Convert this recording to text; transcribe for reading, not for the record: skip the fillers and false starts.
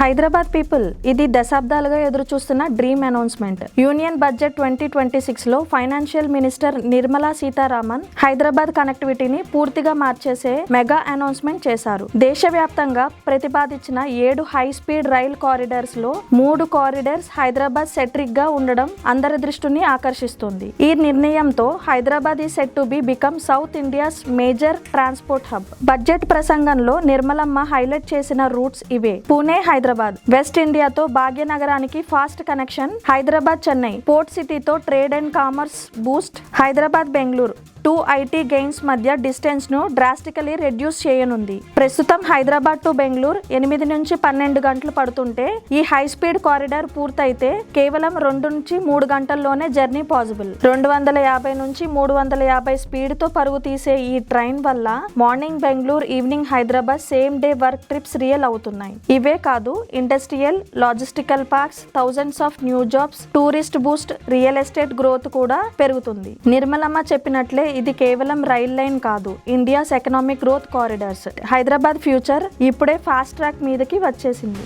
Hyderabad people ఇది దశాబ్దాలుగా ఎదురు చూస్తున్న డ్రీమ్ అనౌన్స్మెంట్. యూనియన్ బడ్జెట్ 2026 లో ఫైనాన్షియల్ మినిస్టర్ నిర్మలా సీతారామన్ హైదరాబాద్ కనెక్టివిటీని పూర్తిగా మార్చేసే మెగా అనౌన్స్మెంట్ చేశారు. దేశవ్యాప్తంగా ప్రతిపాదించిన 7 హై స్పీడ్ రైల్ కారిడార్స్ లో 3 కారిడార్స్ హైదరాబాద్ సెంట్రిక్ గా ఉండడం అందరి దృష్టిని ఆకర్షిస్తుంది. ఈ నిర్ణయంతో Hyderabad is set to be become South India's major transport hub. Budget ప్రసంగంలో నిర్మలమ్మ హైలైట్ చేసిన రూట్స్ ఇవే: పూణే హైదరాబాద్, వెస్ట్ ఇండియాతో భాగ్యనగరానికి fast connection, Hyderabad Chennai port సిటీతో trade and commerce boost, Hyderabad Bengaluru 2 IT giants మధ్య డిస్టెన్స్ ను డ్రాస్టికలీ రెడ్యూస్ చేయనుంది. ప్రస్తుతం హైదరాబాద్ టు బెంగళూరు 8 నుంచి 12 గంటలు పడుతుంటే ఈ హై స్పీడ్ కారిడార్ పూర్తయితే కేవలం 2 నుంచి 3 గంటల్లోనే జర్నీ పాసిబుల్. 250 నుంచి 350 స్పీడ్ తో పరుగు తీసే ఈ ట్రైన్ వల్ల morning Bengaluru, evening Hyderabad same day work trips real అవుతున్నాయి. ఇవే కాదు, industrial, logistical parks, thousands of new jobs, tourist Boost, real estate growth కూడా పెరుగుతుంది. నిర్మలమ్మ చెప్పినట్లే ఇది కేవలం రైల్ లైన్ కాదు, India's economic growth corridors. Hyderabad future ఇప్పుడే ఫాస్ట్ ట్రాక్ మీదకి వచ్చేసింది.